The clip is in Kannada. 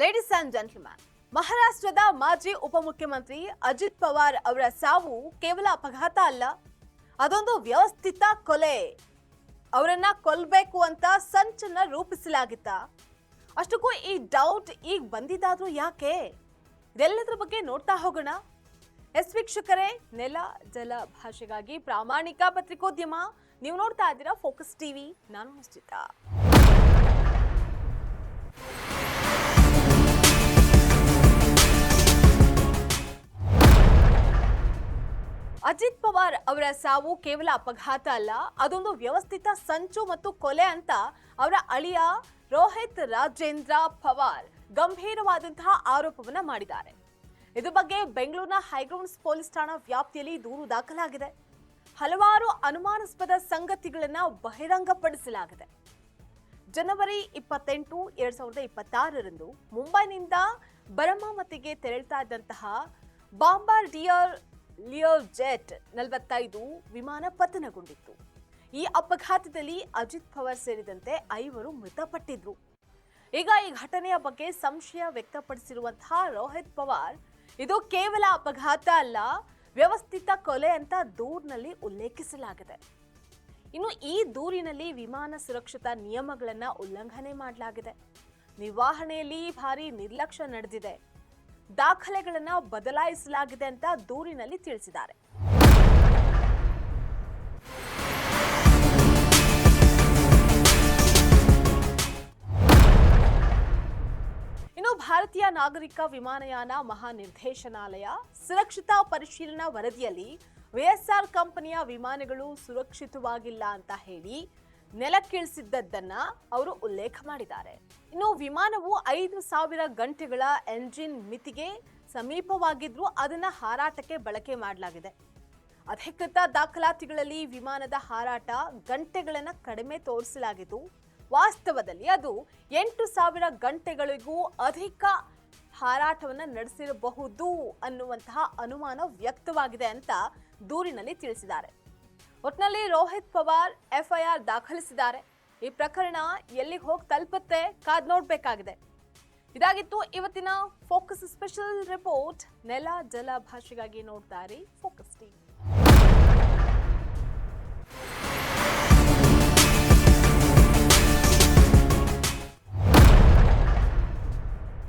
ಲೇಡೀಸ್ ಅಂಡ್ ಜೆಂಟಲ್ಮನ್, ಮಹಾರಾಷ್ಟ್ರದ ಮಾಜಿ ಉಪಮುಖ್ಯಮಂತ್ರಿ ಅಜಿತ್ ಪವಾರ್ ಅವರ ಸಾವು ಕೇವಲ ಅಪಘಾತ ಅಲ್ಲ, ಅದೊಂದು ವ್ಯವಸ್ಥಿತ ಕೊಲೆ. ಅವರನ್ನ ಕೊಲ್ಲಬೇಕು ಅಂತ ಸಂಚನ್ನ ರೂಪಿಸಲಾಗಿತ್ತ. ಅಷ್ಟಕ್ಕೂ ಈ ಡೌಟ್ ಈಗ ಬಂದಿದ್ದಾದ್ರೂ ಯಾಕೆ? ಇದೆಲ್ಲದರ ಬಗ್ಗೆ ನೋಡ್ತಾ ಹೋಗೋಣ. ವೀಕ್ಷಕರೇ, ನೆಲ ಜಲ ಭಾಷೆಗಾಗಿ ಪ್ರಾಮಾಣಿಕ ಪತ್ರಿಕೋದ್ಯಮ. ನೀವು ನೋಡ್ತಾ ಇದ್ದೀರಾ ಫೋಕಸ್ ಟಿವಿ. ನಾನು ನಿಶ್ಚಿತ. ಅಜಿತ್ ಪವಾರ್ ಅವರ ಸಾವು ಕೇವಲ ಅಪಘಾತ ಅಲ್ಲ, ಅದೊಂದು ವ್ಯವಸ್ಥಿತ ಸಂಚು ಮತ್ತು ಕೊಲೆ ಅಂತ ಅವರ ಅಳಿಯ ರೋಹಿತ್ ರಾಜೇಂದ್ರ ಪವಾರ್ ಗಂಭೀರವಾದಂತಹ ಆರೋಪವನ್ನ ಮಾಡಿದ್ದಾರೆ. ಇದ್ರ ಬಗ್ಗೆ ಬೆಂಗಳೂರಿನ ಹೈಗ್ರೌಂಡ್ಸ್ ಪೊಲೀಸ್ ಠಾಣಾ ವ್ಯಾಪ್ತಿಯಲ್ಲಿ ದೂರು ದಾಖಲಾಗಿದೆ. ಹಲವಾರು ಅನುಮಾನಾಸ್ಪದ ಸಂಗತಿಗಳನ್ನ ಬಹಿರಂಗಪಡಿಸಲಾಗಿದೆ. ಜನವರಿ 28, 2026ರಂದು ಮುಂಬೈನಿಂದ ಬರಮಾವತಿಗೆ ತೆರಳುತ್ತಾ ಇದ್ದಂತಹ ಬಾಂಬಾರ್ಡಿಯರ್ ಲಿಯರ್ ಜೆಟ್ 45 ವಿಮಾನ ಪತನಗೊಂಡಿತ್ತು. ಈ ಅಪಘಾತದಲ್ಲಿ ಅಜಿತ್ ಪವಾರ್ ಸೇರಿದಂತೆ 5 ಮೃತಪಟ್ಟಿದ್ರು. ಈಗ ಈ ಘಟನೆಯ ಬಗ್ಗೆ ಸಂಶಯ ವ್ಯಕ್ತಪಡಿಸಿರುವಂತಹ ರೋಹಿತ್ ಪವಾರ್, ಇದು ಕೇವಲ ಅಪಘಾತ ಅಲ್ಲ, ವ್ಯವಸ್ಥಿತ ಕೊಲೆ ಅಂತ ದೂರಿನಲ್ಲಿ ಉಲ್ಲೇಖಿಸಲಾಗಿದೆ. ಇನ್ನು ಈ ದೂರಿನಲ್ಲಿ ವಿಮಾನ ಸುರಕ್ಷತಾ ನಿಯಮಗಳನ್ನ ಉಲ್ಲಂಘನೆ ಮಾಡಲಾಗಿದೆ, ನಿರ್ವಹಣೆಯಲ್ಲಿ ಭಾರಿ ನಿರ್ಲಕ್ಷ್ಯ ನಡೆದಿದೆ, ದಾಖಲೆಗಳನ್ನ ಬದಲಾಯಿಸಲಾಗಿದೆ ಅಂತ ದೂರಿನಲ್ಲಿ ತಿಳಿಸಿದ್ದಾರೆ. ಇನ್ನು ಭಾರತೀಯ ನಾಗರಿಕ ವಿಮಾನಯಾನ ಮಹಾನಿರ್ದೇಶನಾಲಯ ಸುರಕ್ಷತಾ ಪರಿಶೀಲನಾ ವರದಿಯಲ್ಲಿ ವಿಎಸ್ಆರ್ ಕಂಪನಿಯ ವಿಮಾನಗಳು ಸುರಕ್ಷಿತವಾಗಿಲ್ಲ ಅಂತ ಹೇಳಿ ನೆಲಕ್ಕಿಳಿಸಿದ್ದನ್ನ ಅವರು ಉಲ್ಲೇಖ ಮಾಡಿದ್ದಾರೆ. ಇನ್ನು ವಿಮಾನವು 5,000 ಗಂಟೆಗಳ ಎಂಜಿನ್ ಮಿತಿಗೆ ಸಮೀಪವಾಗಿದ್ರೂ ಅದನ್ನ ಹಾರಾಟಕ್ಕೆ ಬಳಕೆ ಮಾಡಲಾಗಿದೆ. ಅಧಿಕೃತ ದಾಖಲಾತಿಗಳಲ್ಲಿ ವಿಮಾನದ ಹಾರಾಟ ಗಂಟೆಗಳನ್ನ ಕಡಿಮೆ ತೋರಿಸಲಾಗಿದ್ದು, ವಾಸ್ತವದಲ್ಲಿ ಅದು 8,000 ಗಂಟೆಗಳಿಗೂ ಅಧಿಕ ಹಾರಾಟವನ್ನ ನಡೆಸಿರಬಹುದು ಅನ್ನುವಂತಹ ಅನುಮಾನ ವ್ಯಕ್ತವಾಗಿದೆ ಅಂತ ದೂರಿನಲ್ಲಿ ತಿಳಿಸಿದ್ದಾರೆ. ಒಟ್ನಲ್ಲಿ ರೋಹಿತ್ ಪವಾರ್ ಎಫ್ಐಆರ್ ದಾಖಲಿಸಿದ್ದಾರೆ. ಈ ಪ್ರಕರಣ ಎಲ್ಲಿಗೆ ಹೋಗಿ ತಲುಪುತ್ತೆ ಕಾದ್ ನೋಡ್ಬೇಕಾಗಿದೆ. ಇದಾಗಿತ್ತು ಇವತ್ತಿನ ಫೋಕಸ್ ಸ್ಪೆಷಲ್ ರಿಪೋರ್ಟ್. ನೆಲ ಜಲ ಭಾಷೆಗಾಗಿ ನೋಡ್ತಾ ಇರಿ ಫೋಕಸ್ ಟಿವಿ.